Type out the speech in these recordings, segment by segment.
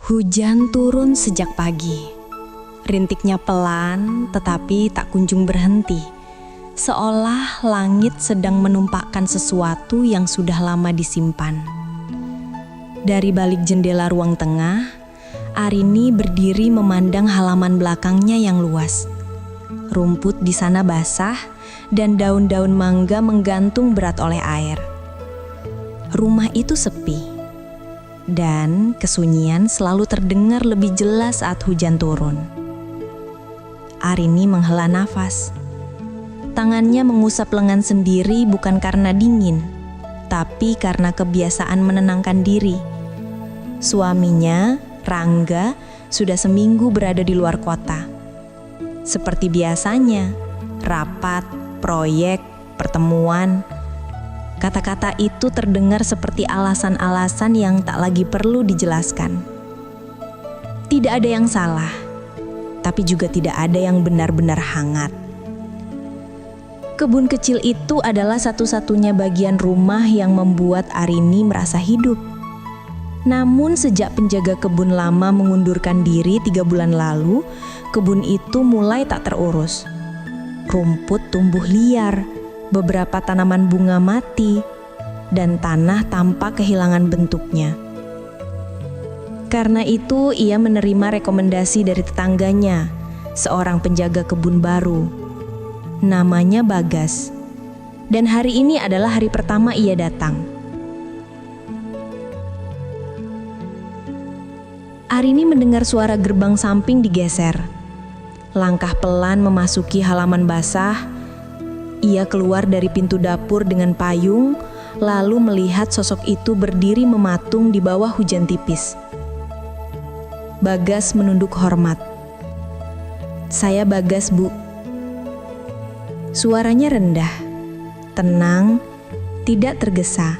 Hujan turun sejak pagi. Rintiknya pelan tetapi tak kunjung berhenti. Seolah langit sedang menumpahkan sesuatu yang sudah lama disimpan. Dari balik jendela ruang tengah, Arini berdiri memandang halaman belakangnya yang luas. Rumput di sana basah dan daun-daun mangga menggantung berat oleh air. Rumah itu sepi. Dan kesunyian selalu terdengar lebih jelas saat hujan turun. Arini menghela nafas. Tangannya mengusap lengan sendiri bukan karena dingin, tapi karena kebiasaan menenangkan diri. Suaminya, Rangga, sudah seminggu berada di luar kota. Seperti biasanya, rapat, proyek, pertemuan. Kata-kata itu terdengar seperti alasan-alasan yang tak lagi perlu dijelaskan. Tidak ada yang salah, tapi juga tidak ada yang benar-benar hangat. Kebun kecil itu adalah satu-satunya bagian rumah yang membuat Arini merasa hidup. Namun sejak penjaga kebun lama mengundurkan diri 3 bulan lalu, kebun itu mulai tak terurus. Rumput tumbuh liar, beberapa tanaman bunga mati, dan tanah tampak kehilangan bentuknya. Karena itu, ia menerima rekomendasi dari tetangganya, seorang penjaga kebun baru. Namanya Bagas. Dan hari ini adalah hari pertama ia datang. Arini mendengar suara gerbang samping digeser. Langkah pelan memasuki halaman basah. Ia keluar dari pintu dapur dengan payung, lalu melihat sosok itu berdiri mematung di bawah hujan tipis. Bagas menunduk hormat. "Saya Bagas, Bu." Suaranya rendah, tenang, tidak tergesa.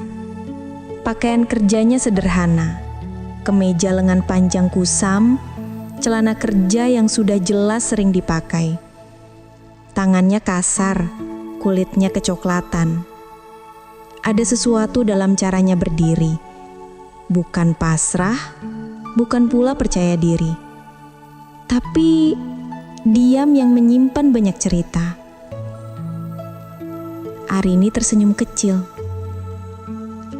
Pakaian kerjanya sederhana, kemeja lengan panjang kusam, celana kerja yang sudah jelas sering dipakai. Tangannya kasar, kulitnya kecoklatan. Ada sesuatu dalam caranya berdiri. Bukan pasrah, bukan pula percaya diri. Tapi diam yang menyimpan banyak cerita. Arini tersenyum kecil.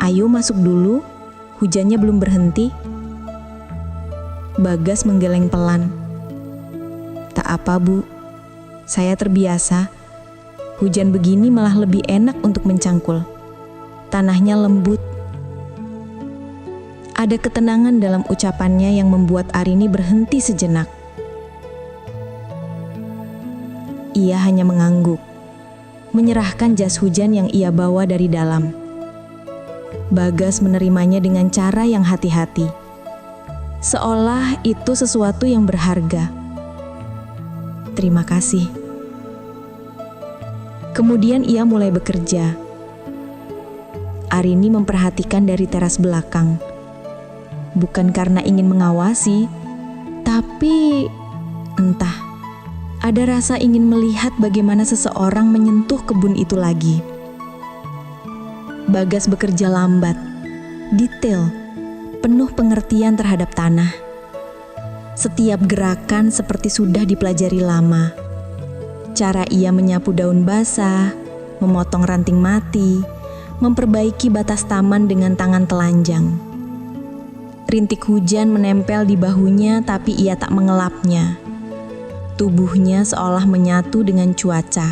"Ayo masuk dulu, hujannya belum berhenti." Bagas menggeleng pelan. "Tak apa, Bu. Saya terbiasa. Hujan begini malah lebih enak untuk mencangkul. Tanahnya lembut." Ada ketenangan dalam ucapannya yang membuat Arini berhenti sejenak. Ia hanya mengangguk, menyerahkan jas hujan yang ia bawa dari dalam. Bagas menerimanya dengan cara yang hati-hati, seolah itu sesuatu yang berharga. "Terima kasih." Kemudian ia mulai bekerja. Arini memperhatikan dari teras belakang. Bukan karena ingin mengawasi, tapi entah, ada rasa ingin melihat bagaimana seseorang menyentuh kebun itu lagi. Bagas bekerja lambat, detail, penuh pengertian terhadap tanah. Setiap gerakan seperti sudah dipelajari lama. Cara ia menyapu daun basah, memotong ranting mati, memperbaiki batas taman dengan tangan telanjang. Rintik hujan menempel di bahunya tapi ia tak mengelapnya. Tubuhnya seolah menyatu dengan cuaca.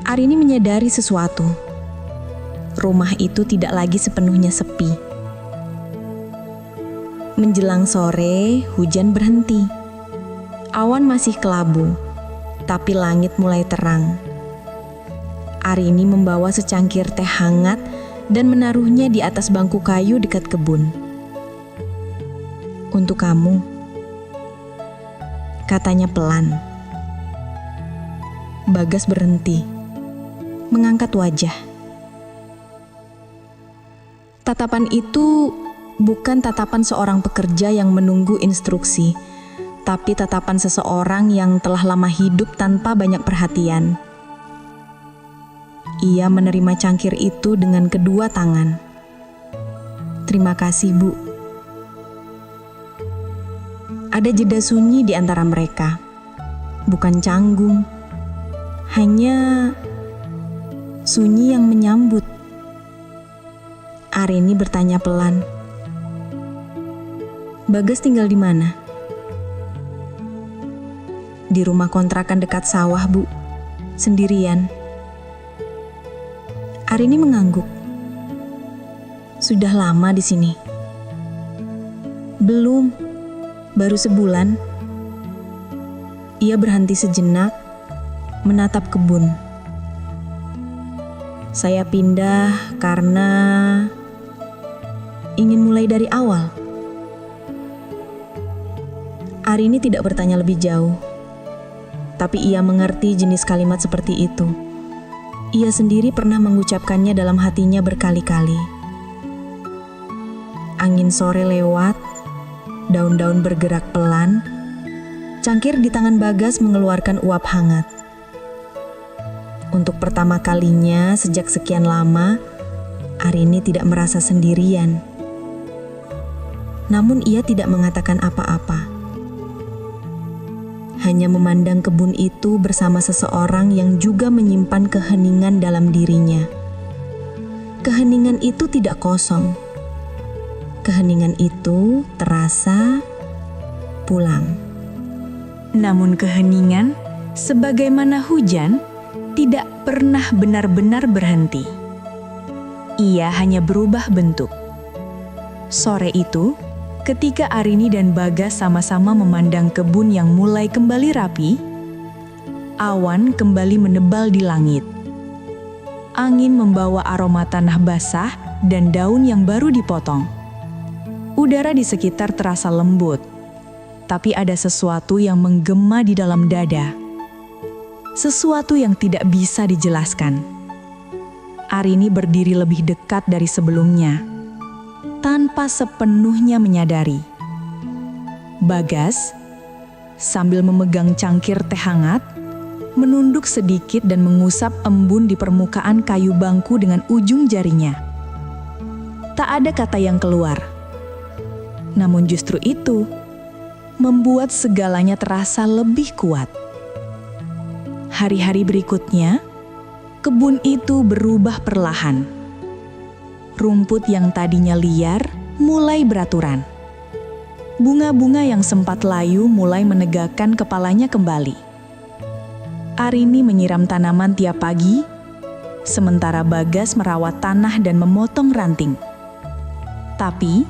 Arini menyadari sesuatu. Rumah itu tidak lagi sepenuhnya sepi. Menjelang sore, hujan berhenti. Awan masih kelabu, tapi langit mulai terang. Arini membawa secangkir teh hangat dan menaruhnya di atas bangku kayu dekat kebun. "Untuk kamu," katanya pelan. Bagas berhenti, mengangkat wajah. Tatapan itu bukan tatapan seorang pekerja yang menunggu instruksi, tapi tatapan seseorang yang telah lama hidup tanpa banyak perhatian. Ia menerima cangkir itu dengan kedua tangan. "Terima kasih, Bu." Ada jeda sunyi di antara mereka. Bukan canggung, hanya sunyi yang menyambut. Arini bertanya pelan, "Bagas tinggal di mana?" "Di rumah kontrakan dekat sawah, Bu. Sendirian." Arini mengangguk. "Sudah lama di sini?" "Belum, baru sebulan." Ia berhenti sejenak, menatap kebun. "Saya pindah karena ingin mulai dari awal." Arini tidak bertanya lebih jauh, tapi ia mengerti jenis kalimat seperti itu. Ia sendiri pernah mengucapkannya dalam hatinya berkali-kali. Angin sore lewat, daun-daun bergerak pelan, cangkir di tangan Bagas mengeluarkan uap hangat. Untuk pertama kalinya sejak sekian lama, Arini tidak merasa sendirian. Namun ia tidak mengatakan apa-apa. Hanya memandang kebun itu bersama seseorang yang juga menyimpan keheningan dalam dirinya. Keheningan itu tidak kosong. Keheningan itu terasa pulang. Namun keheningan, sebagaimana hujan, tidak pernah benar-benar berhenti. Ia hanya berubah bentuk. Sore itu, ketika Arini dan Bagas sama-sama memandang kebun yang mulai kembali rapi, awan kembali menebal di langit. Angin membawa aroma tanah basah dan daun yang baru dipotong. Udara di sekitar terasa lembut, tapi ada sesuatu yang menggema di dalam dada. Sesuatu yang tidak bisa dijelaskan. Arini berdiri lebih dekat dari sebelumnya, tanpa sepenuhnya menyadari. Bagas, sambil memegang cangkir teh hangat, menunduk sedikit dan mengusap embun di permukaan kayu bangku dengan ujung jarinya. Tak ada kata yang keluar. Namun justru itu membuat segalanya terasa lebih kuat. Hari-hari berikutnya, kebun itu berubah perlahan. Rumput yang tadinya liar mulai beraturan. Bunga-bunga yang sempat layu mulai menegakkan kepalanya kembali. Arini menyiram tanaman tiap pagi, sementara Bagas merawat tanah dan memotong ranting. Tapi,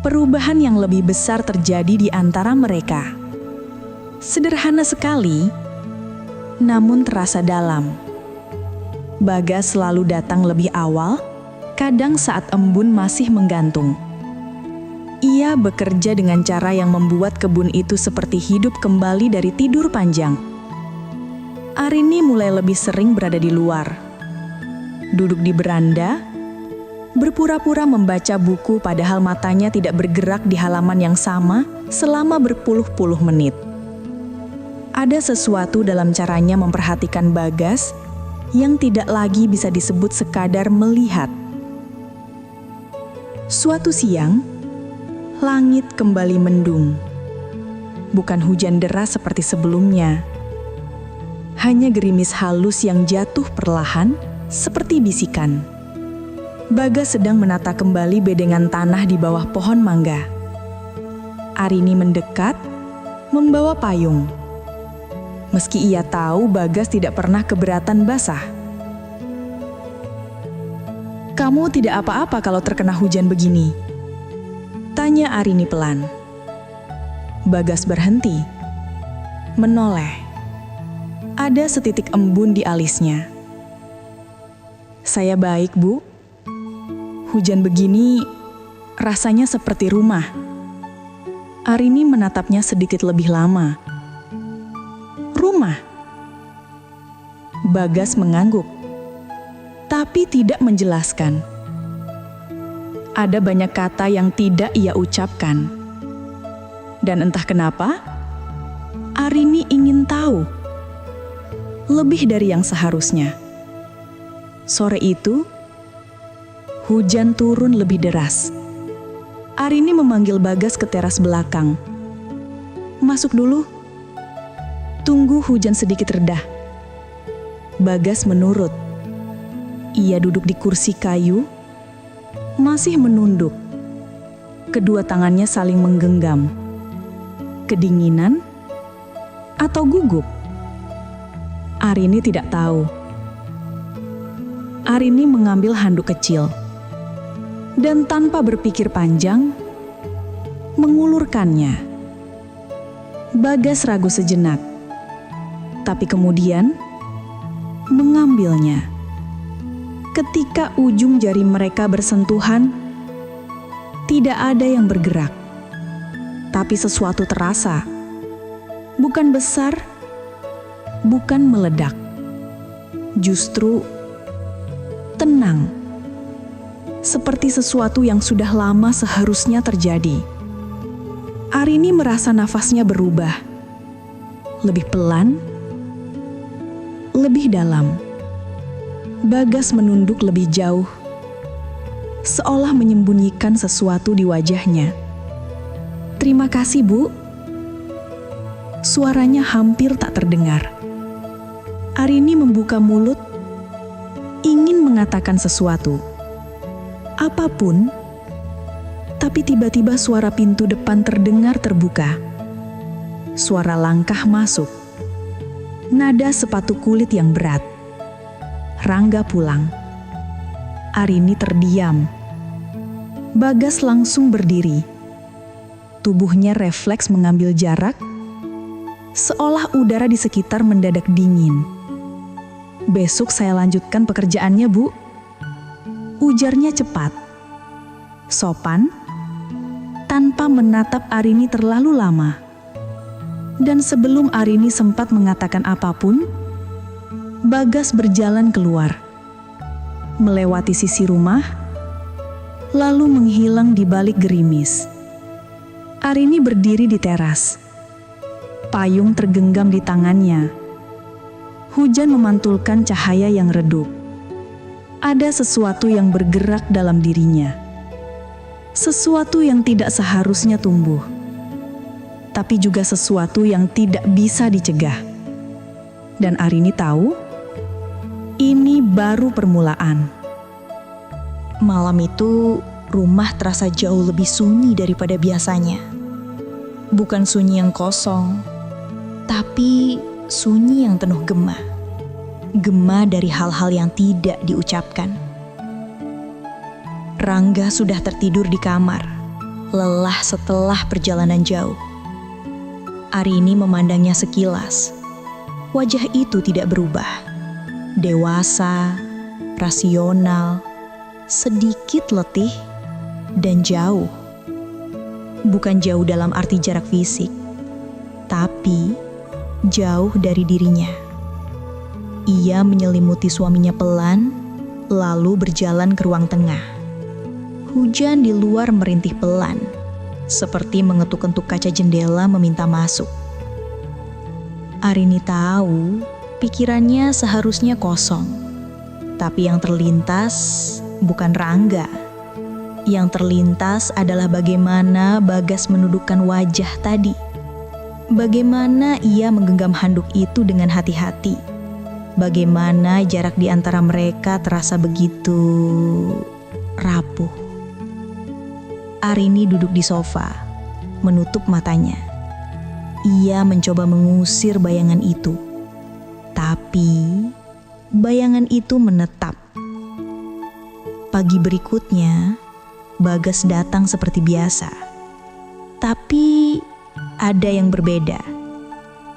perubahan yang lebih besar terjadi di antara mereka. Sederhana sekali, namun terasa dalam. Bagas selalu datang lebih awal, kadang saat embun masih menggantung. Ia bekerja dengan cara yang membuat kebun itu seperti hidup kembali dari tidur panjang. Arini mulai lebih sering berada di luar. Duduk di beranda, berpura-pura membaca buku padahal matanya tidak bergerak di halaman yang sama selama berpuluh-puluh menit. Ada sesuatu dalam caranya memperhatikan Bagas yang tidak lagi bisa disebut sekadar melihat. Suatu siang, langit kembali mendung. Bukan hujan deras seperti sebelumnya. Hanya gerimis halus yang jatuh perlahan seperti bisikan. Bagas sedang menata kembali bedengan tanah di bawah pohon mangga. Arini mendekat, membawa payung. Meski ia tahu Bagas tidak pernah keberatan basah. "Kamu tidak apa-apa kalau terkena hujan begini?" tanya Arini pelan. Bagas berhenti, menoleh. Ada setitik embun di alisnya. "Saya baik, Bu. Hujan begini rasanya seperti rumah." Arini menatapnya sedikit lebih lama. "Rumah?" Bagas mengangguk, tapi tidak menjelaskan. Ada banyak kata yang tidak ia ucapkan. Dan entah kenapa, Arini ingin tahu lebih dari yang seharusnya. Sore itu, hujan turun lebih deras. Arini memanggil Bagas ke teras belakang. masuk dulu. Tunggu hujan sedikit reda. Bagas menurut. Ia duduk di kursi kayu, masih menunduk. Kedua tangannya saling menggenggam. Kedinginan atau gugup? Arini tidak tahu. Arini mengambil handuk kecil dan tanpa berpikir panjang, mengulurkannya. Bagas ragu sejenak, tapi kemudian mengambilnya. Ketika ujung jari mereka bersentuhan, tidak ada yang bergerak, tapi sesuatu terasa. Bukan besar, bukan meledak, justru tenang, seperti sesuatu yang sudah lama seharusnya terjadi. Arini merasa nafasnya berubah, lebih pelan, lebih dalam. Bagas menunduk lebih jauh, seolah menyembunyikan sesuatu di wajahnya. "Terima kasih, Bu." Suaranya hampir tak terdengar. Arini membuka mulut, ingin mengatakan sesuatu, apapun, tapi tiba-tiba suara pintu depan terdengar terbuka. Suara langkah masuk. Nada sepatu kulit yang berat. Rangga pulang. Arini terdiam. Bagas langsung berdiri. Tubuhnya refleks mengambil jarak, seolah udara di sekitar mendadak dingin. "Besok saya lanjutkan pekerjaannya, Bu," ujarnya cepat, sopan, tanpa menatap Arini terlalu lama. Dan sebelum Arini sempat mengatakan apapun, Bagas berjalan keluar, melewati sisi rumah, lalu menghilang di balik gerimis. Arini berdiri di teras. Payung tergenggam di tangannya. Hujan memantulkan cahaya yang redup. Ada sesuatu yang bergerak dalam dirinya. Sesuatu yang tidak seharusnya tumbuh, tapi juga sesuatu yang tidak bisa dicegah. Dan Arini tahu, ini baru permulaan. Malam itu, rumah terasa jauh lebih sunyi daripada biasanya. Bukan sunyi yang kosong, tapi sunyi yang penuh gema. Gema dari hal-hal yang tidak diucapkan. Rangga sudah tertidur di kamar, lelah setelah perjalanan jauh. Arini memandangnya sekilas. Wajah itu tidak berubah. Dewasa, rasional, sedikit letih, dan jauh. Bukan jauh dalam arti jarak fisik, tapi jauh dari dirinya. Ia menyelimuti suaminya pelan, lalu berjalan ke ruang tengah. Hujan di luar merintih pelan, seperti mengetuk-ketuk kaca jendela meminta masuk. Arini tahu pikirannya seharusnya kosong, tapi yang terlintas bukan Rangga. Yang terlintas adalah bagaimana Bagas menundukkan wajah tadi. Bagaimana ia menggenggam handuk itu dengan hati-hati. Bagaimana jarak di antara mereka terasa begitu rapuh. Arini duduk di sofa, menutup matanya. Ia mencoba mengusir bayangan itu, tapi bayangan itu menetap. Pagi berikutnya, Bagas datang seperti biasa. Tapi ada yang berbeda.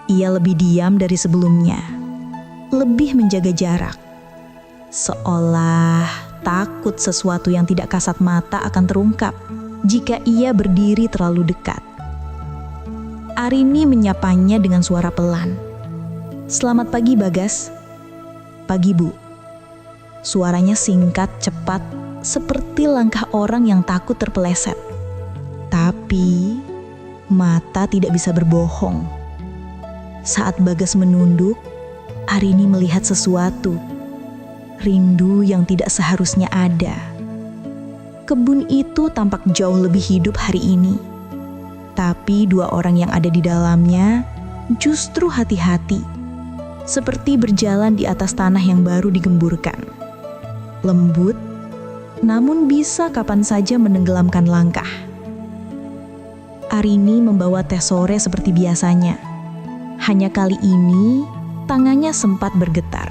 Ia lebih diam dari sebelumnya, lebih menjaga jarak. Seolah takut sesuatu yang tidak kasat mata akan terungkap jika ia berdiri terlalu dekat. Arini menyapanya dengan suara pelan. "Selamat pagi, Bagas." "Pagi, Bu." Suaranya singkat, cepat, seperti langkah orang yang takut terpeleset. Tapi mata tidak bisa berbohong. Saat Bagas menunduk, Arini melihat sesuatu. Rindu yang tidak seharusnya ada. Kebun itu tampak jauh lebih hidup hari ini. Tapi dua orang yang ada di dalamnya justru hati-hati, seperti berjalan di atas tanah yang baru digemburkan. Lembut, namun bisa kapan saja menenggelamkan langkah. Arini membawa teh sore seperti biasanya. Hanya kali ini, tangannya sempat bergetar.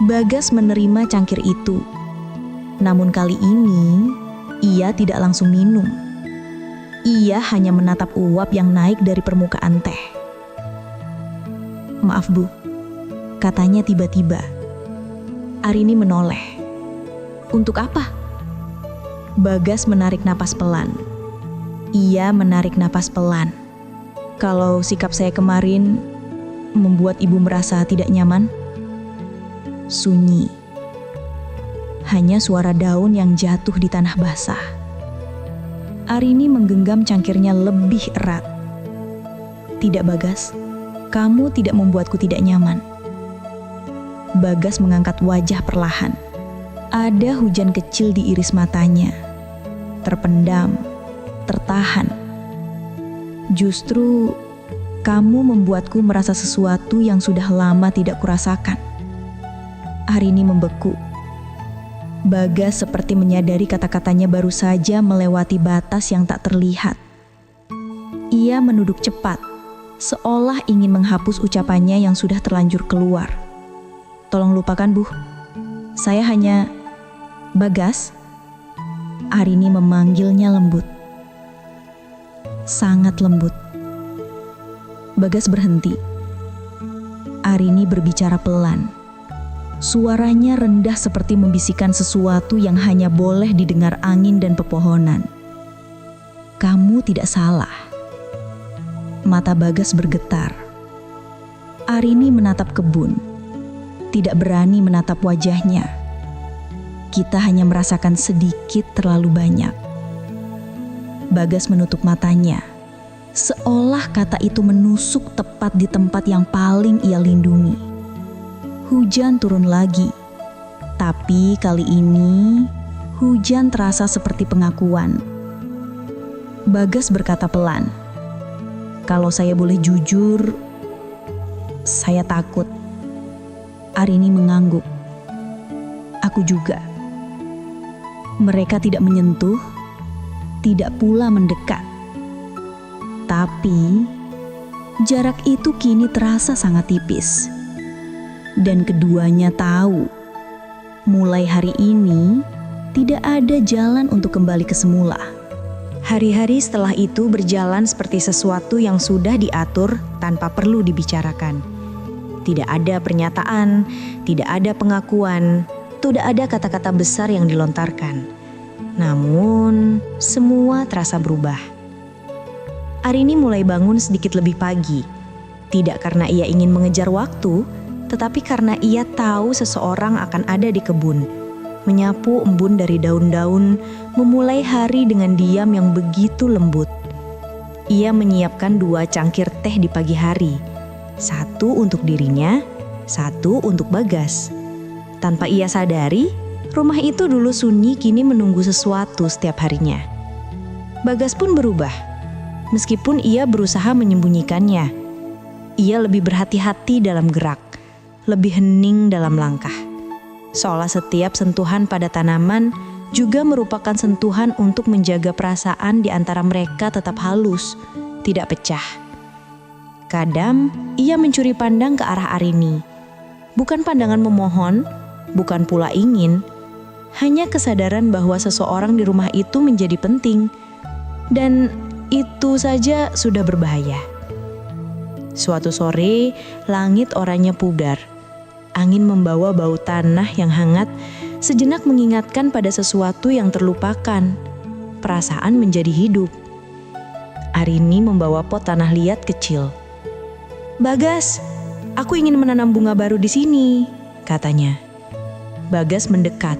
Bagas menerima cangkir itu. Namun kali ini, ia tidak langsung minum. Ia hanya menatap uap yang naik dari permukaan teh. "Maaf Bu," katanya tiba-tiba. Arini menoleh. "Untuk apa?" Bagas menarik napas pelan. Ia menarik napas pelan. "Kalau sikap saya kemarin membuat ibu merasa tidak nyaman." Sunyi. Hanya suara daun yang jatuh di tanah basah. Arini menggenggam cangkirnya lebih erat. "Tidak Bagas, kamu tidak membuatku tidak nyaman." Bagas mengangkat wajah perlahan. Ada hujan kecil di iris matanya. Terpendam, tertahan. "Justru kamu membuatku merasa sesuatu yang sudah lama tidak kurasakan." Arini membeku. Bagas seperti menyadari kata-katanya baru saja melewati batas yang tak terlihat. Ia menuduk cepat, seolah ingin menghapus ucapannya yang sudah terlanjur keluar. "Tolong lupakan, Bu. Saya hanya..." "Bagas?" Arini memanggilnya lembut. Sangat lembut. Bagas berhenti. Arini berbicara pelan. Suaranya rendah seperti membisikkan sesuatu yang hanya boleh didengar angin dan pepohonan. "Kamu tidak salah." Mata Bagas bergetar. Arini menatap kebun. Tidak berani menatap wajahnya. Kita hanya merasakan sedikit terlalu banyak. Bagas menutup matanya, seolah kata itu menusuk tepat di tempat yang paling ia lindungi. Hujan turun lagi, tapi kali ini hujan terasa seperti pengakuan. Bagas berkata pelan, "Kalau saya boleh jujur, saya takut." Arini mengangguk. "Aku juga." Mereka tidak menyentuh, tidak pula mendekat. Tapi jarak itu kini terasa sangat tipis. Dan keduanya tahu, mulai hari ini tidak ada jalan untuk kembali ke semula. Hari-hari setelah itu berjalan seperti sesuatu yang sudah diatur tanpa perlu dibicarakan. Tidak ada pernyataan, tidak ada pengakuan, tidak ada kata-kata besar yang dilontarkan. Namun, semua terasa berubah. Arini mulai bangun sedikit lebih pagi. Tidak karena ia ingin mengejar waktu, tetapi karena ia tahu seseorang akan ada di kebun, menyapu embun dari daun-daun, memulai hari dengan diam yang begitu lembut. Ia menyiapkan 2 cangkir teh di pagi hari, 1 untuk dirinya, 1 untuk Bagas. Tanpa ia sadari, rumah itu dulu sunyi kini menunggu sesuatu setiap harinya. Bagas pun berubah, meskipun ia berusaha menyembunyikannya. Ia lebih berhati-hati dalam gerak, lebih hening dalam langkah. Seolah setiap sentuhan pada tanaman juga merupakan sentuhan untuk menjaga perasaan di antara mereka tetap halus, tidak pecah. Kadang ia mencuri pandang ke arah Arini. Bukan pandangan memohon, bukan pula ingin, hanya kesadaran bahwa seseorang di rumah itu menjadi penting. Dan itu saja sudah berbahaya. Suatu sore, langit oranye pudar. Angin membawa bau tanah yang hangat, sejenak mengingatkan pada sesuatu yang terlupakan. Perasaan menjadi hidup. Arini membawa pot tanah liat kecil. "Bagas, aku ingin menanam bunga baru di sini," katanya. Bagas mendekat.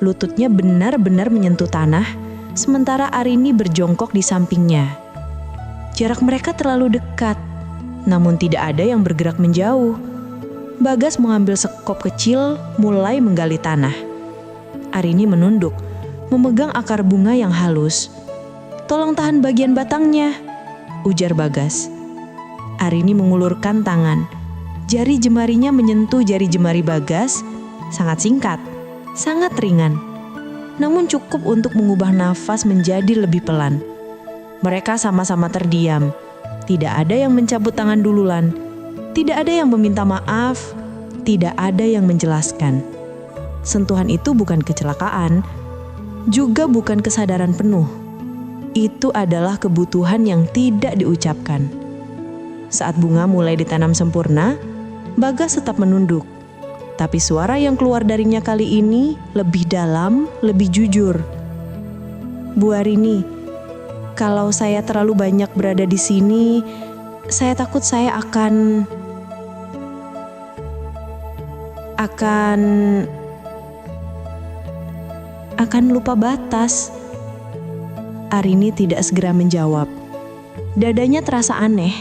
Lututnya benar-benar menyentuh tanah, sementara Arini berjongkok di sampingnya. Jarak mereka terlalu dekat, namun tidak ada yang bergerak menjauh. Bagas mengambil sekop kecil, mulai menggali tanah. Arini menunduk, memegang akar bunga yang halus. "Tolong tahan bagian batangnya," ujar Bagas. Arini mengulurkan tangan. Jari jemarinya menyentuh jari jemari Bagas, sangat singkat, sangat ringan. Namun cukup untuk mengubah nafas menjadi lebih pelan. Mereka sama-sama terdiam. Tidak ada yang mencabut tangan duluan. Tidak ada yang meminta maaf. Tidak ada yang menjelaskan. Sentuhan itu bukan kecelakaan, juga bukan kesadaran penuh. Itu adalah kebutuhan yang tidak diucapkan. Saat bunga mulai ditanam sempurna, Bagas tetap menunduk. Tapi suara yang keluar darinya kali ini lebih dalam, lebih jujur. Bu Arini, kalau saya terlalu banyak berada di sini, saya takut saya akan lupa batas. Arini tidak segera menjawab. Dadanya terasa aneh,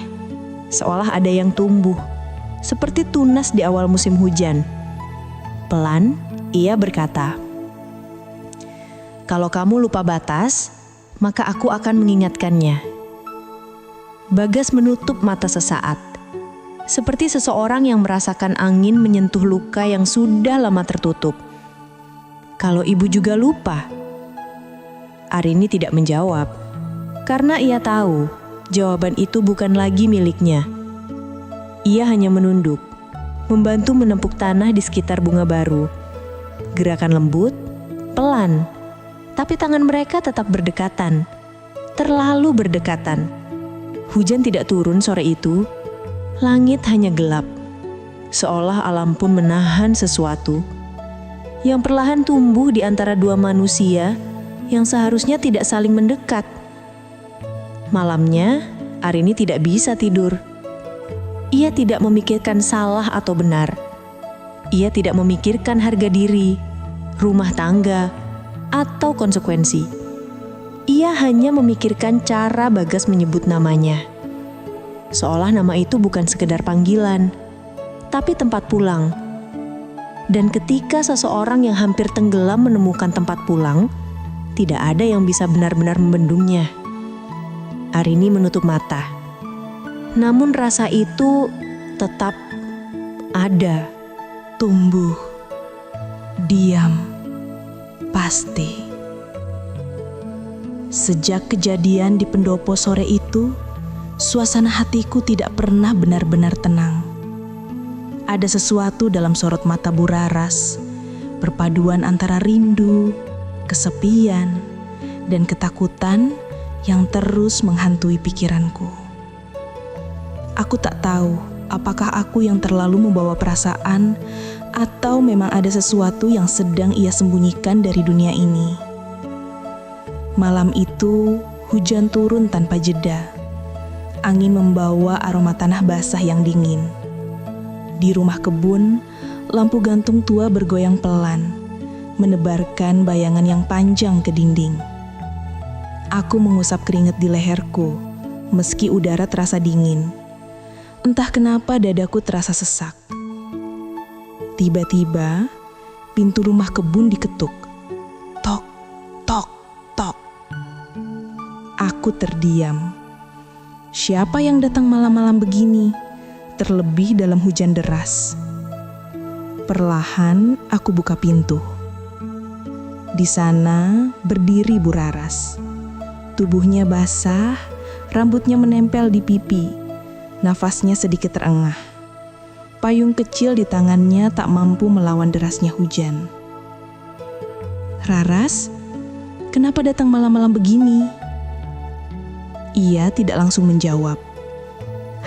seolah ada yang tumbuh, seperti tunas di awal musim hujan. Pelan, ia berkata, "Kalau kamu lupa batas, maka aku akan mengingatkannya." Bagas menutup mata sesaat, seperti seseorang yang merasakan angin menyentuh luka yang sudah lama tertutup. "Kalau ibu juga lupa?" Arini tidak menjawab, karena ia tahu jawaban itu bukan lagi miliknya. Ia hanya menunduk, membantu menempuk tanah di sekitar bunga baru. Gerakan lembut, pelan, tapi tangan mereka tetap berdekatan, terlalu berdekatan. Hujan tidak turun sore itu, langit hanya gelap, seolah alam pun menahan sesuatu yang perlahan tumbuh di antara dua manusia yang seharusnya tidak saling mendekat. Malamnya, Arini tidak bisa tidur. Ia tidak memikirkan salah atau benar. Ia tidak memikirkan harga diri, rumah tangga, atau konsekuensi. Ia hanya memikirkan cara Bagas menyebut namanya. Seolah nama itu bukan sekedar panggilan, tapi tempat pulang. Dan ketika seseorang yang hampir tenggelam menemukan tempat pulang, tidak ada yang bisa benar-benar membendungnya. Arini menutup mata. Namun rasa itu tetap ada, Tumbuh, diam, pasti. Sejak kejadian di pendopo sore itu, suasana hatiku tidak pernah benar-benar tenang. Ada sesuatu dalam sorot mata Bu Raras, perpaduan antara rindu, kesepian, dan ketakutan yang terus menghantui pikiranku. Aku tak tahu apakah aku yang terlalu membawa perasaan atau memang ada sesuatu yang sedang ia sembunyikan dari dunia ini. Malam itu, hujan turun tanpa jeda. Angin membawa aroma tanah basah yang dingin. Di rumah kebun, lampu gantung tua bergoyang pelan, menebarkan bayangan yang panjang ke dinding. Aku mengusap keringat di leherku, meski udara terasa dingin. Entah kenapa dadaku terasa sesak. Tiba-tiba, pintu rumah kebun diketuk. Tok, tok, tok. Aku terdiam. Siapa yang datang malam-malam begini, terlebih dalam hujan deras? Perlahan aku buka pintu. Di sana berdiri Bu Raras. Tubuhnya basah, rambutnya menempel di pipi. Nafasnya sedikit terengah. Payung kecil di tangannya tak mampu melawan derasnya hujan. "Raras, kenapa datang malam-malam begini?" Ia tidak langsung menjawab.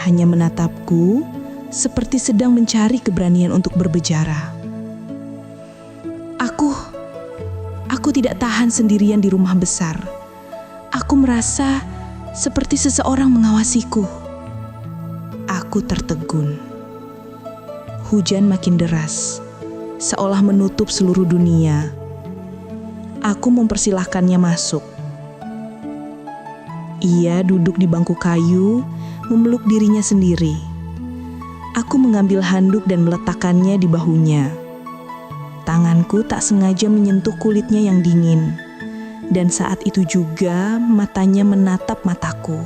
Hanya menatapku seperti sedang mencari keberanian untuk berbicara. Aku tidak tahan sendirian di rumah besar. Aku merasa seperti seseorang mengawasiku. Aku tertegun. Hujan makin deras, seolah menutup seluruh dunia. Aku mempersilahkannya masuk. Ia duduk di bangku kayu, memeluk dirinya sendiri. Aku mengambil handuk dan meletakkannya di bahunya. Tanganku tak sengaja menyentuh kulitnya yang dingin, dan saat itu juga matanya menatap mataku.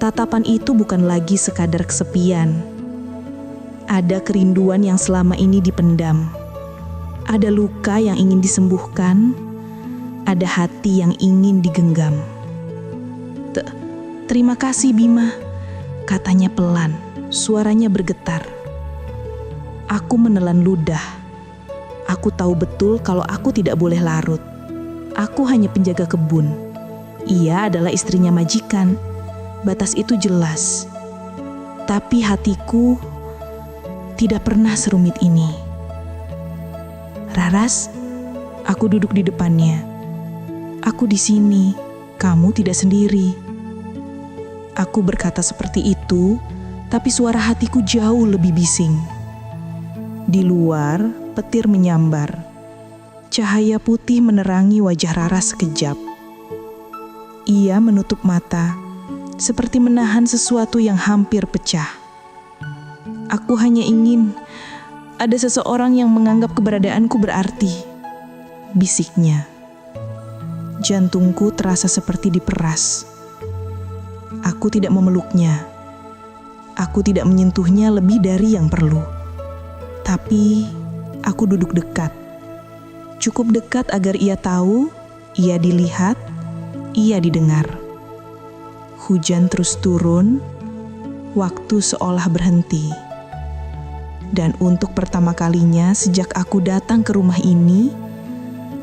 Tatapan itu bukan lagi sekadar kesepian. Ada kerinduan yang selama ini dipendam. Ada luka yang ingin disembuhkan. Ada hati yang ingin digenggam. Terima kasih Bima, katanya pelan, suaranya bergetar. Aku menelan ludah. Aku tahu betul kalau aku tidak boleh larut. Aku hanya penjaga kebun. Ia adalah istrinya majikan. Batas itu jelas. Tapi hatiku tidak pernah serumit ini. Raras, aku duduk di depannya. Aku di sini, kamu tidak sendiri. Aku berkata seperti itu, tapi suara hatiku jauh lebih bising. Di luar, petir menyambar. Cahaya putih menerangi wajah Raras sekejap. Ia menutup mata, seperti menahan sesuatu yang hampir pecah. Aku hanya ingin ada seseorang yang menganggap keberadaanku berarti, bisiknya. Jantungku terasa seperti diperas. Aku tidak memeluknya. Aku tidak menyentuhnya lebih dari yang perlu. Tapi aku duduk dekat. Cukup dekat agar ia tahu, ia dilihat, ia didengar. Hujan terus turun, waktu seolah berhenti. Dan untuk pertama kalinya sejak aku datang ke rumah ini,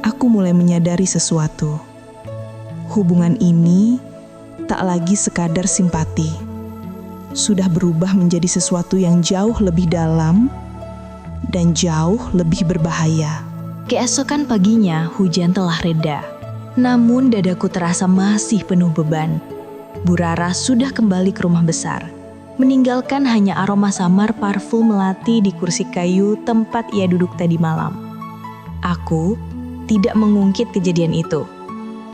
aku mulai menyadari sesuatu. Hubungan ini tak lagi sekadar simpati. Sudah berubah menjadi sesuatu yang jauh lebih dalam dan jauh lebih berbahaya. Keesokan paginya hujan telah reda. Namun dadaku terasa masih penuh beban. Bu Raras sudah kembali ke rumah besar, meninggalkan hanya aroma samar parfum melati di kursi kayu tempat ia duduk tadi malam. Aku tidak mengungkit kejadian itu.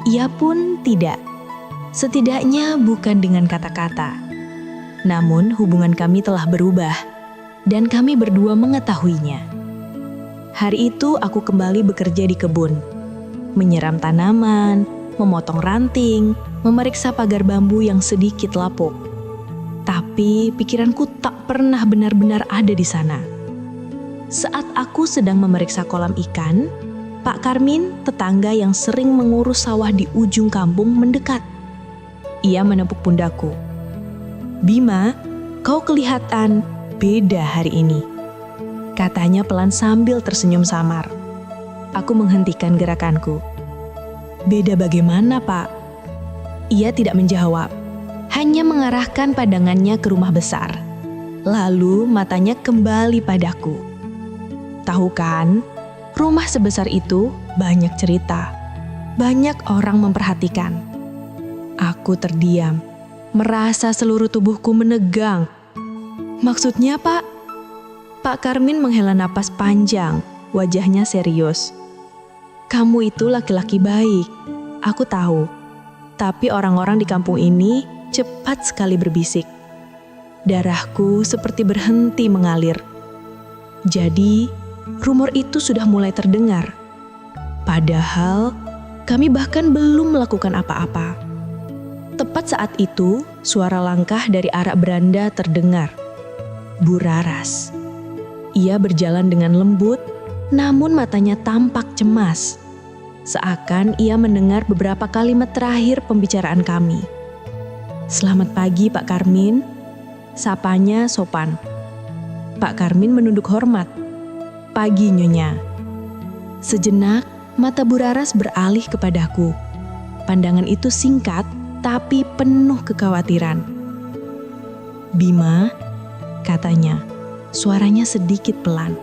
Ia pun tidak. Setidaknya bukan dengan kata-kata. Namun hubungan kami telah berubah, dan kami berdua mengetahuinya. Hari itu aku kembali bekerja di kebun. Menyiram tanaman, memotong ranting, memeriksa pagar bambu yang sedikit lapuk. Tapi pikiranku tak pernah benar-benar ada di sana. Saat aku sedang memeriksa kolam ikan, Pak Karmin, tetangga yang sering mengurus sawah di ujung kampung, mendekat. Ia menepuk pundakku. "Bima, kau kelihatan beda hari ini," katanya pelan sambil tersenyum samar. Aku menghentikan gerakanku. "Beda bagaimana, Pak?" Ia tidak menjawab, hanya mengarahkan pandangannya ke rumah besar. Lalu matanya kembali padaku. "Tahu kan, rumah sebesar itu banyak cerita, banyak orang memperhatikan." Aku terdiam, merasa seluruh tubuhku menegang. "Maksudnya, Pak?" Pak Karmin menghela napas panjang, wajahnya serius. "Kamu itu laki-laki baik, aku tahu. Tapi orang-orang di kampung ini cepat sekali berbisik. Darahku seperti berhenti mengalir. Jadi, rumor itu sudah mulai terdengar. Padahal, kami bahkan belum melakukan apa-apa." Tepat saat itu, suara langkah dari arah beranda terdengar. Bu Raras. Ia berjalan dengan lembut, namun matanya tampak cemas. Seakan ia mendengar beberapa kalimat terakhir pembicaraan kami. "Selamat pagi, Pak Karmin," sapanya sopan. Pak Karmin menunduk hormat. "Pagi, Nyonya." Sejenak, mata Bu Raras beralih kepadaku. Pandangan itu singkat, tapi penuh kekhawatiran. "Bima," katanya, suaranya sedikit pelan.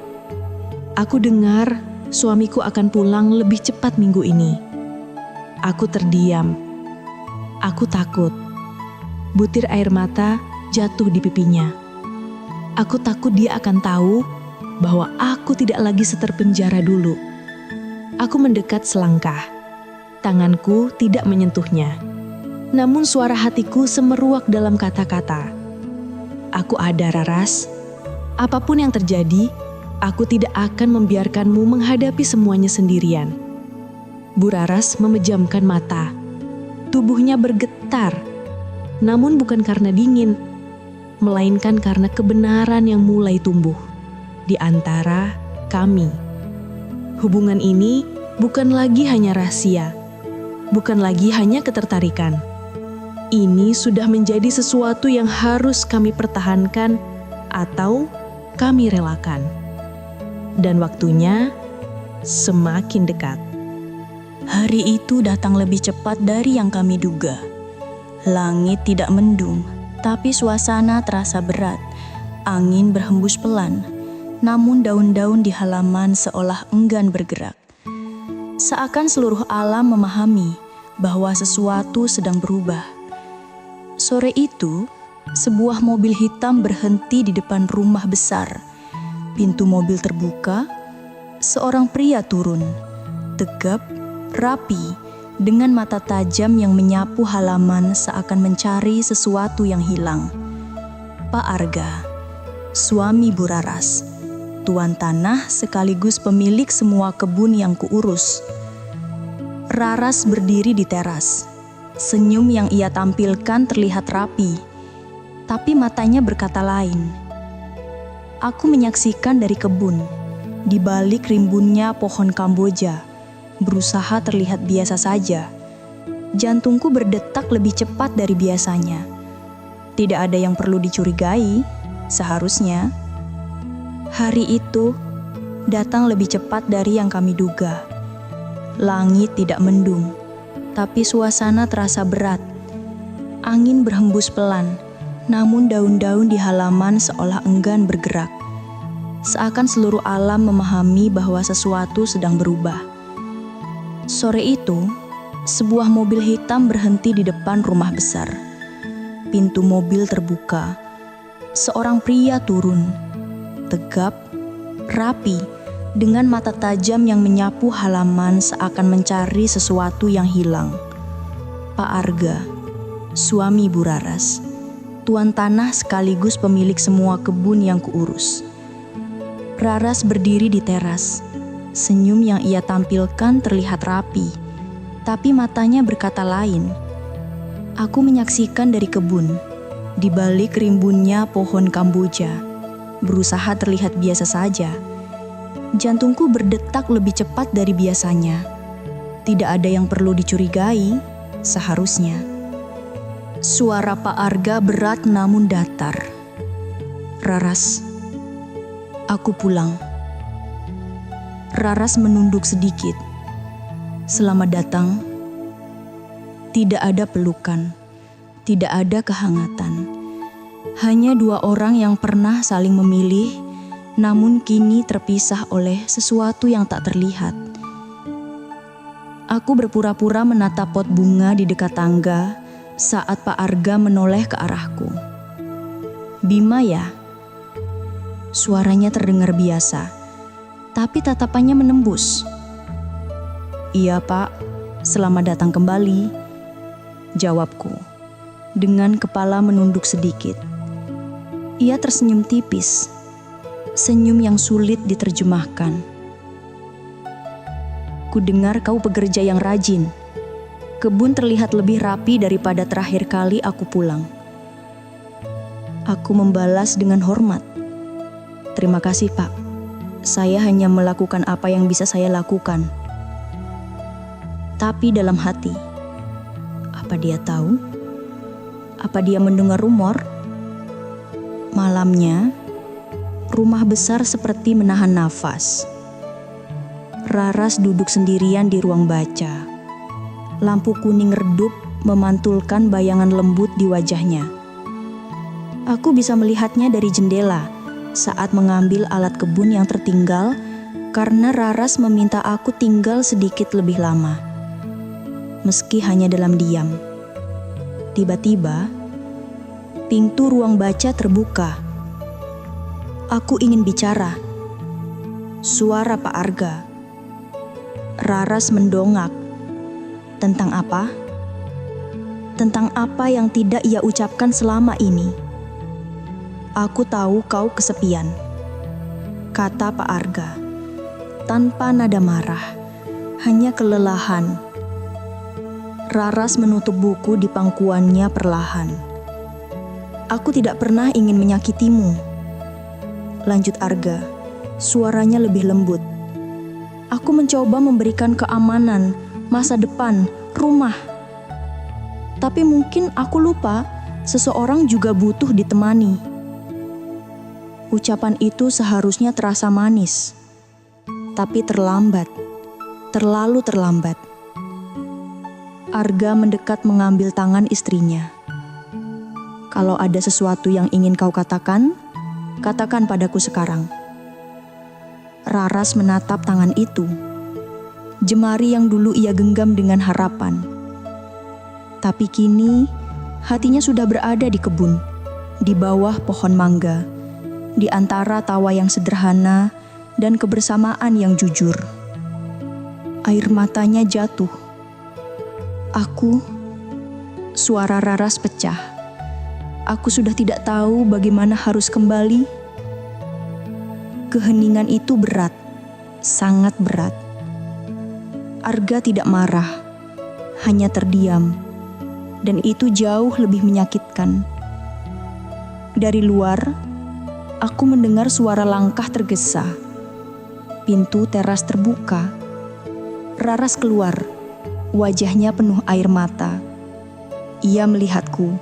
"Aku dengar suamiku akan pulang lebih cepat minggu ini." Aku terdiam. Aku takut. Butir air mata jatuh di pipinya. Aku takut dia akan tahu bahwa aku tidak lagi seterpenjara dulu. Aku mendekat selangkah. Tanganku tidak menyentuhnya. Namun suara hatiku semeruak dalam kata-kata. "Aku ada, Raras. Apapun yang terjadi, aku tidak akan membiarkanmu menghadapi semuanya sendirian." Bu Raras memejamkan mata. Tubuhnya bergetar. Namun bukan karena dingin, melainkan karena kebenaran yang mulai tumbuh di antara kami. Hubungan ini bukan lagi hanya rahasia, bukan lagi hanya ketertarikan. Ini sudah menjadi sesuatu yang harus kami pertahankan atau kami relakan. Dan waktunya semakin dekat. Hari itu datang lebih cepat dari yang kami duga. Langit tidak mendung, tapi suasana terasa berat. Angin berhembus pelan, namun daun-daun di halaman seolah enggan bergerak. Seakan seluruh alam memahami bahwa sesuatu sedang berubah. Sore itu, sebuah mobil hitam berhenti di depan rumah besar. Pintu mobil terbuka, seorang pria turun, tegap, rapi, dengan mata tajam yang menyapu halaman seakan mencari sesuatu yang hilang. Pak Arga, suami Bu Raras, tuan tanah sekaligus pemilik semua kebun yang kuurus. Raras berdiri di teras. Senyum yang ia tampilkan terlihat rapi, tapi matanya berkata lain. Aku menyaksikan dari kebun, di balik rimbunnya pohon Kamboja, berusaha terlihat biasa saja. Jantungku berdetak lebih cepat dari biasanya. Tidak ada yang perlu dicurigai, seharusnya. Hari itu datang lebih cepat dari yang kami duga. Langit tidak mendung, tapi suasana terasa berat. Angin berhembus pelan, namun daun-daun di halaman seolah enggan bergerak. Seakan seluruh alam memahami bahwa sesuatu sedang berubah. Sore itu, sebuah mobil hitam berhenti di depan rumah besar. Pintu mobil terbuka. Seorang pria turun, tegap, rapi, dengan mata tajam yang menyapu halaman seakan mencari sesuatu yang hilang. Pak Arga, suami Bu Raras, tuan tanah sekaligus pemilik semua kebun yang kuurus. Raras berdiri di teras. Senyum yang ia tampilkan terlihat rapi, tapi matanya berkata lain. Aku menyaksikan dari kebun, di balik rimbunnya pohon Kamboja, berusaha terlihat biasa saja. Jantungku berdetak lebih cepat dari biasanya. Tidak ada yang perlu dicurigai, seharusnya. Suara Pak Arga berat namun datar. Raras, aku pulang. Raras menunduk sedikit. Selamat datang. Tidak ada pelukan, tidak ada kehangatan. Hanya dua orang yang pernah saling memilih, namun kini terpisah oleh sesuatu yang tak terlihat. Aku berpura-pura menatap pot bunga di dekat tangga saat Pak Arga menoleh ke arahku. Bima ya? Suaranya terdengar biasa, tapi tatapannya menembus. Iya Pak, selamat datang kembali, jawabku, dengan kepala menunduk sedikit. Ia tersenyum tipis, senyum yang sulit diterjemahkan. Kudengar kau pekerja yang rajin. Kebun terlihat lebih rapi daripada terakhir kali aku pulang. Aku membalas dengan hormat. Terima kasih Pak. Saya hanya melakukan apa yang bisa saya lakukan. Tapi dalam hati, apa dia tahu? Apa dia mendengar rumor? Malamnya, rumah besar seperti menahan nafas. Raras duduk sendirian di ruang baca. Lampu kuning redup memantulkan bayangan lembut di wajahnya. Aku bisa melihatnya dari jendela saat mengambil alat kebun yang tertinggal karena Raras meminta aku tinggal sedikit lebih lama. Meski hanya dalam diam. Tiba-tiba, pintu ruang baca terbuka. Aku ingin bicara. Suara Pak Arga. Raras mendongak. Tentang apa? Tentang apa yang tidak ia ucapkan selama ini. Aku tahu kau kesepian, kata Pak Arga, tanpa nada marah, hanya kelelahan. Raras menutup buku di pangkuannya perlahan. Aku tidak pernah ingin menyakitimu. Lanjut Arga, suaranya lebih lembut. Aku mencoba memberikan keamanan, masa depan, rumah. Tapi mungkin aku lupa, seseorang juga butuh ditemani. Ucapan itu seharusnya terasa manis, tapi terlambat, terlalu terlambat. Arga mendekat mengambil tangan istrinya. Kalau ada sesuatu yang ingin kau katakan, katakan padaku sekarang. Raras menatap tangan itu, jemari yang dulu ia genggam dengan harapan. Tapi kini, hatinya sudah berada di kebun, di bawah pohon mangga, di antara tawa yang sederhana dan kebersamaan yang jujur. Air matanya jatuh. Suara Raras pecah. Aku sudah tidak tahu bagaimana harus kembali. Keheningan itu berat, sangat berat. Arga tidak marah, hanya terdiam, dan itu jauh lebih menyakitkan. Dari luar, aku mendengar suara langkah tergesa. Pintu teras terbuka. Raras keluar, wajahnya penuh air mata. Ia melihatku,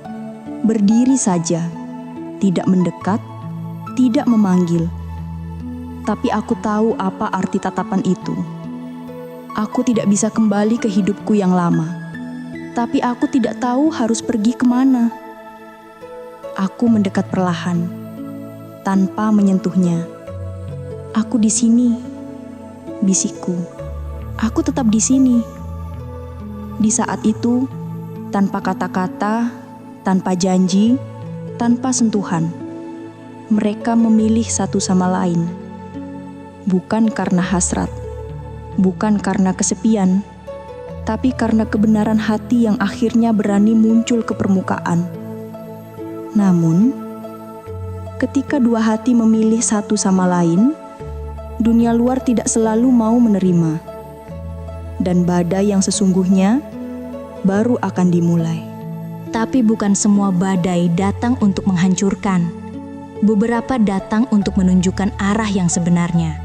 berdiri saja, tidak mendekat, tidak memanggil. Tapi aku tahu apa arti tatapan itu. Aku tidak bisa kembali ke hidupku yang lama. Tapi aku tidak tahu harus pergi kemana. Aku mendekat perlahan, tanpa menyentuhnya. Aku di sini, bisikku. Aku tetap di sini. Di saat itu, tanpa kata-kata, tanpa janji, tanpa sentuhan, mereka memilih satu sama lain. Bukan karena hasrat, bukan karena kesepian, tapi karena kebenaran hati yang akhirnya berani muncul ke permukaan. Namun, ketika dua hati memilih satu sama lain, dunia luar tidak selalu mau menerima. Dan badai yang sesungguhnya baru akan dimulai. Tapi bukan semua badai datang untuk menghancurkan. Beberapa datang untuk menunjukkan arah yang sebenarnya.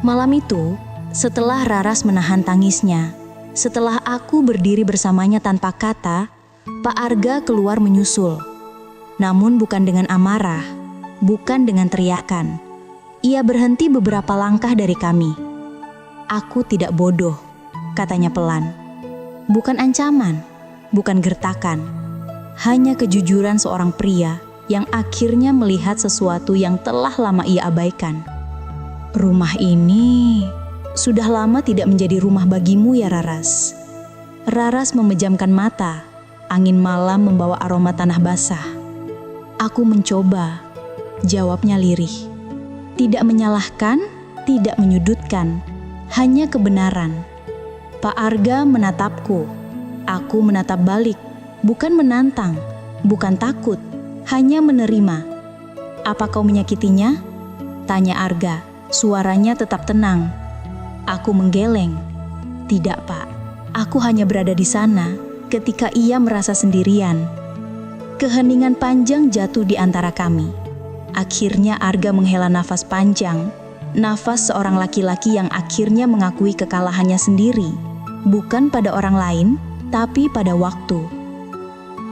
Malam itu, setelah Raras menahan tangisnya, setelah aku berdiri bersamanya tanpa kata, Pak Arga keluar menyusul. Namun bukan dengan amarah, bukan dengan teriakan. Ia berhenti beberapa langkah dari kami. Aku tidak bodoh, katanya pelan. Bukan ancaman, bukan gertakan, hanya kejujuran seorang pria yang akhirnya melihat sesuatu yang telah lama ia abaikan. Rumah ini sudah lama tidak menjadi rumah bagimu ya Raras. Raras memejamkan mata, angin malam membawa aroma tanah basah. Aku mencoba, jawabnya lirih. Tidak menyalahkan, tidak menyudutkan, hanya kebenaran. Pak Arga menatapku, aku menatap balik, bukan menantang, bukan takut, hanya menerima. Apa kau menyakitinya? Tanya Arga, suaranya tetap tenang. Aku menggeleng. Tidak Pak, aku hanya berada di sana ketika ia merasa sendirian. Keheningan panjang jatuh di antara kami. Akhirnya Arga menghela nafas panjang, nafas seorang laki-laki yang akhirnya mengakui kekalahannya sendiri. Bukan pada orang lain, tapi pada waktu.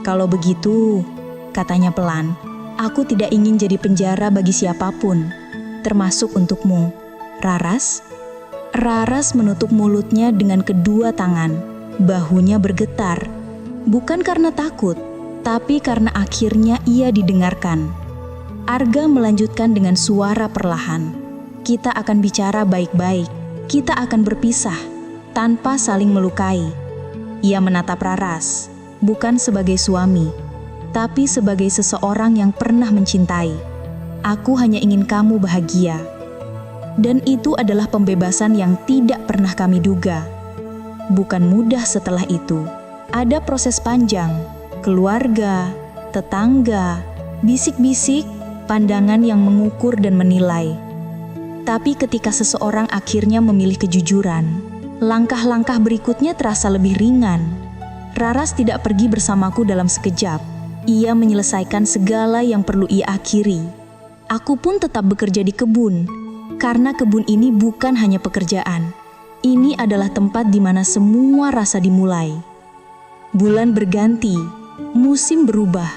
Kalau begitu, katanya pelan, aku tidak ingin jadi penjara bagi siapapun, termasuk untukmu. Raras? Raras menutup mulutnya dengan kedua tangan, bahunya bergetar. Bukan karena takut, tapi karena akhirnya ia didengarkan. Arga melanjutkan dengan suara perlahan. Kita akan bicara baik-baik, kita akan berpisah. Tanpa saling melukai. Ia menatap Raras, bukan sebagai suami, tapi sebagai seseorang yang pernah mencintai. Aku hanya ingin kamu bahagia. Dan itu adalah pembebasan yang tidak pernah kami duga. Bukan mudah setelah itu. Ada proses panjang, keluarga, tetangga, bisik-bisik, pandangan yang mengukur dan menilai. Tapi ketika seseorang akhirnya memilih kejujuran, langkah-langkah berikutnya terasa lebih ringan. Raras tidak pergi bersamaku dalam sekejap. Ia menyelesaikan segala yang perlu ia akhiri. Aku pun tetap bekerja di kebun, karena kebun ini bukan hanya pekerjaan. Ini adalah tempat di mana semua rasa dimulai. Bulan berganti, musim berubah,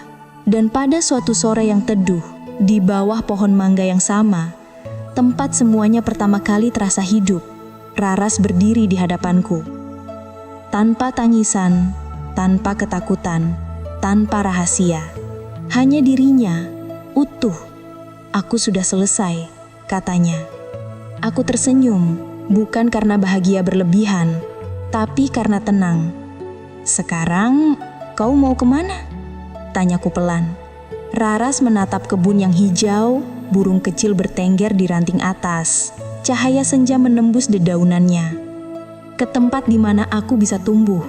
dan pada suatu sore yang teduh, di bawah pohon mangga yang sama, tempat semuanya pertama kali terasa hidup. Raras berdiri di hadapanku. Tanpa tangisan, tanpa ketakutan, tanpa rahasia. Hanya dirinya, utuh. Aku sudah selesai, katanya. Aku tersenyum, bukan karena bahagia berlebihan, tapi karena tenang. Sekarang, kau mau kemana? Tanyaku pelan. Raras menatap kebun yang hijau, burung kecil bertengger di ranting atas. Cahaya senja menembus dedaunannya. Ke tempat di mana aku bisa tumbuh,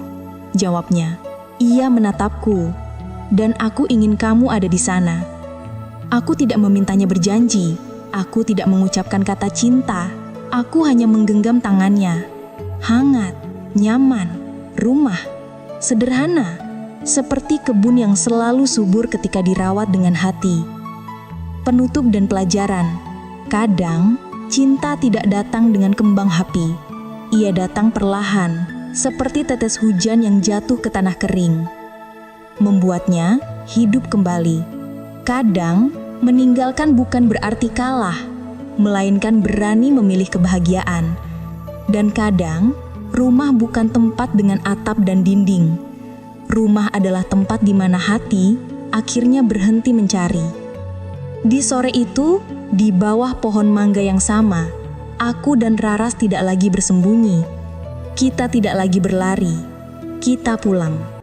jawabnya. Ia menatapku, dan aku ingin kamu ada di sana. Aku tidak memintanya berjanji, aku tidak mengucapkan kata cinta, aku hanya menggenggam tangannya. Hangat, nyaman, rumah, sederhana, seperti kebun yang selalu subur ketika dirawat dengan hati. Penutup dan pelajaran, kadang cinta tidak datang dengan kembang api. Ia datang perlahan, seperti tetes hujan yang jatuh ke tanah kering. Membuatnya hidup kembali. Kadang, meninggalkan bukan berarti kalah, melainkan berani memilih kebahagiaan. Dan kadang, rumah bukan tempat dengan atap dan dinding. Rumah adalah tempat di mana hati akhirnya berhenti mencari. Di sore itu, di bawah pohon mangga yang sama, aku dan Raras tidak lagi bersembunyi. Kita tidak lagi berlari. Kita pulang.